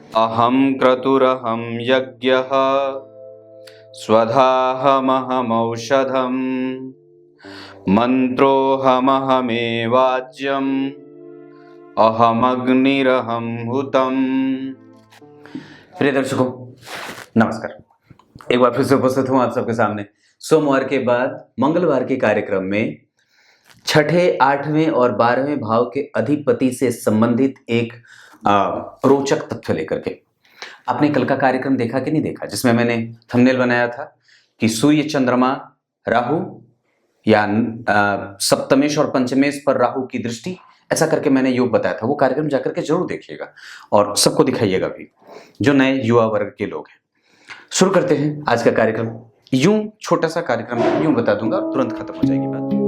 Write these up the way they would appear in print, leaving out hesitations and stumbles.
अहं क्रतुरहं यज्ञः स्वधाहमहमौषधम् मंत्रोऽहमहमेवाज्यम् अहमग्निरहं हुतम्। प्रिय दर्शकों, नमस्कार। एक बार फिर से उपस्थित हूं आप सबके सामने सोमवार के बाद मंगलवार के कार्यक्रम में छठे, आठवें और 12वें भाव के अधिपति से संबंधित एक रोचक तथ्य लेकर के। आपने कल का कार्यक्रम देखा कि नहीं देखा, जिसमें मैंने थंबनेल बनाया था कि सूर्य, चंद्रमा, राहु या सप्तमेश और पंचमेश पर राहु की दृष्टि, ऐसा करके मैंने योग बताया था। वो कार्यक्रम जाकर के जरूर देखिएगा और सबको दिखाइएगा भी, जो नए युवा वर्ग के लोग हैं। शुरू करते हैं आज का कार्यक्रम। यूं छोटा सा कार्यक्रम यूं बता दूंगा और तुरंत खत्म हो जाएगी बात।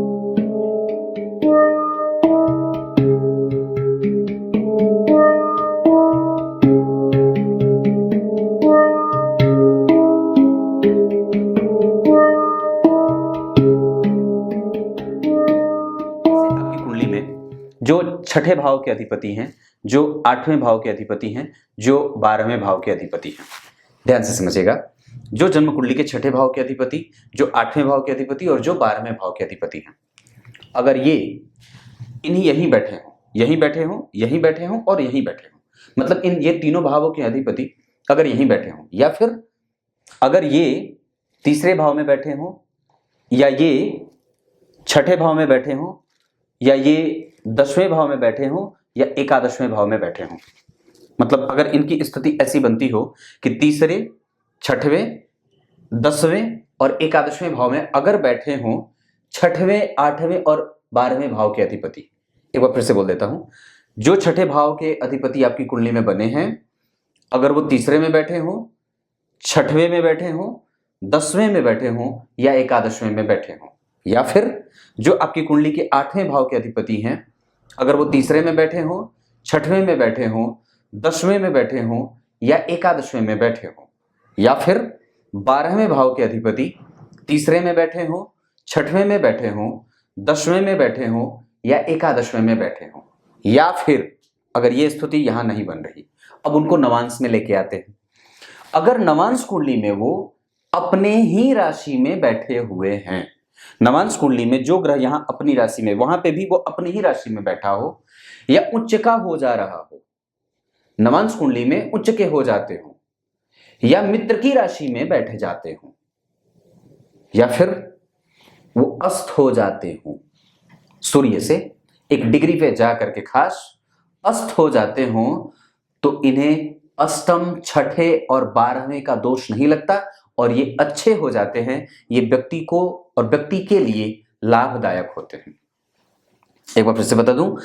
जो छठे भाव के अधिपति हैं, जो 8वें भाव के अधिपति हैं, जो 12वें भाव के अधिपति हैं, ध्यान से समझिएगा। जो जन्म कुंडली के छठे भाव के अधिपति, जो 8वें भाव के अधिपति और जो 12वें भाव के अधिपति हैं, अगर ये इन्हीं यहीं बैठे हों, यहीं बैठे हों, यहीं बैठे हों और यहीं बैठे हों, मतलब इन ये तीनों भावों के अधिपति अगर यहीं बैठे हों, या फिर अगर ये तीसरे भाव में बैठे हों, या ये छठे भाव में बैठे हों, या ये 10वें भाव में बैठे हों, या एकादशवें भाव में बैठे हों, मतलब अगर इनकी स्थिति ऐसी बनती हो कि तीसरे, छठवें, 10वें और एकादशवें भाव में अगर बैठे हों छठवें, 8वें और 12वें भाव के अधिपति। एक बार फिर से बोल देता हूं, जो छठे भाव के अधिपति आपकी कुंडली में बने हैं, अगर वो तीसरे में बैठे हों, छठवें में बैठे हों, 10वें में बैठे हों या एकादशवें में बैठे हों, या फिर जो आपकी कुंडली के 8वें भाव के अधिपति हैं, अगर वो तीसरे में बैठे हों, छठवें में बैठे हों, 10वें में बैठे हों या एकादशवें में बैठे हों, या फिर 12वें भाव के अधिपति तीसरे में बैठे हों, छठवें में बैठे हों, 10वें में बैठे हों या एकादशवें में बैठे हों, या फिर अगर ये स्थिति यहां नहीं बन रही, अब उनको नवांश में लेके आते हैं। अगर नवांश कुंडली में वो अपने ही राशि में बैठे हुए हैं, नवांश कुंडली में जो ग्रह यहां अपनी राशि में, वहां पे भी वो अपनी ही राशि में बैठा हो, या उच्च का हो जा रहा हो, नवांश कुंडली में उच्च के हो जाते हो, या मित्र की राशि में बैठे जाते हो, या फिर वो अस्त हो जाते हो, सूर्य से 1 डिग्री पे जाकर के खास अस्त हो जाते हो, तो इन्हें अष्टम, छठे और 12वें का दोष नहीं लगता और ये अच्छे हो जाते हैं। ये व्यक्ति को और व्यक्ति के लिए लाभदायक होते हैं। एक बार फिर से बता दूं,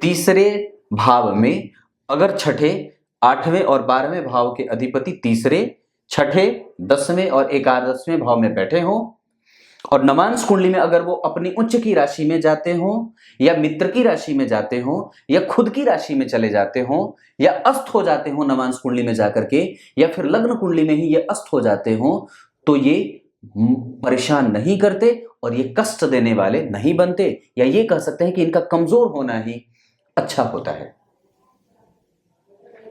तीसरे भाव में अगर छठे, 8वें और 12वें भाव के अधिपति तीसरे, छठे, 10वें और एकादशवें भाव में बैठे हों, और नवांश कुंडली में अगर वो अपनी उच्च की राशि में जाते हों, या मित्र की राशि में जाते हों, या खुद की राशि में चले जाते हों, या अस्त हो जाते हों नवांश कुंडली में जाकर के, या फिर लग्न कुंडली में ही ये अस्त हो जाते हों, तो ये परेशान नहीं करते और ये कष्ट देने वाले नहीं बनते, या ये कह सकते हैं कि इनका कमजोर होना ही अच्छा होता है।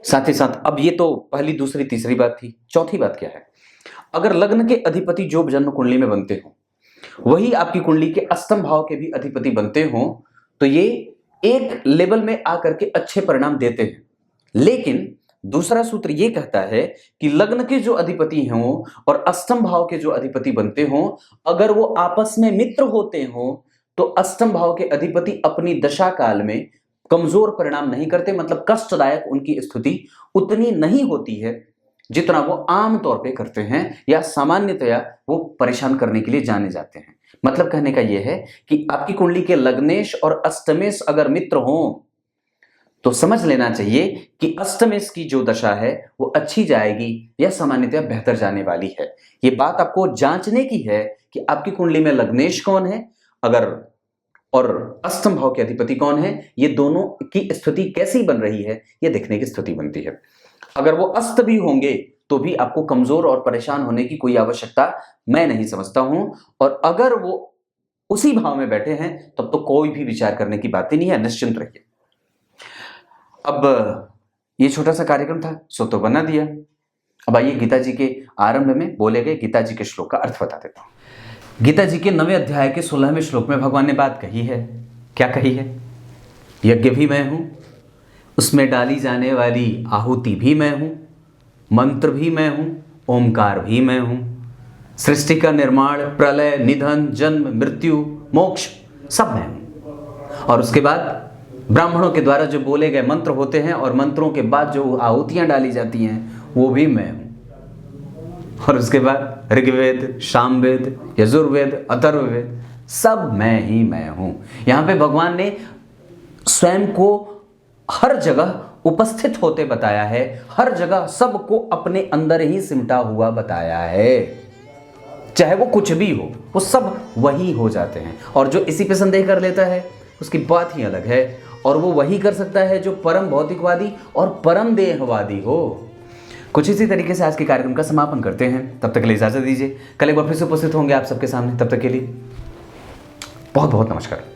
साथ ही साथ अब ये तो पहली, दूसरी, तीसरी बात थी। चौथी बात क्या है, अगर लग्न के अधिपति जो जन्म कुंडली में बनते हो वही आपकी कुंडली के अष्टम भाव के भी अधिपति बनते हो, तो ये एक लेवल में आकर के अच्छे परिणाम देते हैं। लेकिन दूसरा सूत्र ये कहता है कि लग्न के जो अधिपति हों और अष्टम भाव के जो अधिपति बनते हों, अगर वो आपस में मित्र होते हों, तो अष्टम भाव के अधिपति अपनी दशा काल में कमजोर परिणाम नहीं करते, मतलब कष्टदायक उनकी स्थिति उतनी नहीं होती है जितना वो आम तौर पे करते हैं, या सामान्यतया वो परेशान करने के लिए जाने जाते हैं। मतलब कहने का यह है कि आपकी कुंडली के लग्नेश और अष्टमेश अगर मित्र हों, तो समझ लेना चाहिए कि अष्टमेश की जो दशा है वो अच्छी जाएगी या सामान्यतया बेहतर जाने वाली है। ये बात आपको जांचने की है कि आपकी कुंडली में लग्नेश कौन है अगर, और अष्टम भाव के अधिपति कौन है, ये दोनों की स्थिति कैसी बन रही है, ये देखने की स्थिति बनती है। अगर वो अस्त भी होंगे तो भी आपको कमजोर और परेशान होने की कोई आवश्यकता मैं नहीं समझता हूं, और अगर वो उसी भाव में बैठे हैं तब तो कोई भी विचार करने की बात ही नहीं है, निश्चिंत रहिए। अब ये छोटा सा कार्यक्रम था, सो तो बना दिया। अब आइए गीता जी के आरंभ में बोले गए गीता जी के श्लोक का अर्थ बता देता हूं। गीता जी के 9वें अध्याय के 16वें श्लोक में भगवान ने बात कही है। क्या कही है? यज्ञ भी मैं हूं, उसमें डाली जाने वाली आहुति भी मैं हूं, मंत्र भी मैं हूं, ओमकार भी मैं हूं, सृष्टि का निर्माण, प्रलय, निधन, जन्म, मृत्यु, मोक्ष सब मैं हूं। और उसके बाद ब्राह्मणों के द्वारा जो बोले गए मंत्र होते हैं और मंत्रों के बाद जो आहुतियां डाली जाती हैं वो भी मैं हूं। और उसके बाद ऋग्वेद, सामवेद, यजुर्वेद, अथर्ववेद सब मैं हूं। यहां पे भगवान ने स्वयं को हर जगह उपस्थित होते बताया है, हर जगह सबको अपने अंदर ही सिमटा हुआ बताया है। चाहे वो कुछ भी हो, वो सब वही हो जाते हैं। और जो इसी पे संदेह कर लेता है उसकी बात ही अलग है। और वो वही कर सकता है जो परम भौतिकवादी और परम देहवादी हो। कुछ इसी तरीके से आज के कार्यक्रम का समापन करते हैं। तब तक के लिए इजाजत दीजिए। कल एक बार फिर से उपस्थित होंगे आप सबके सामने। तब तक के लिए बहुत बहुत नमस्कार।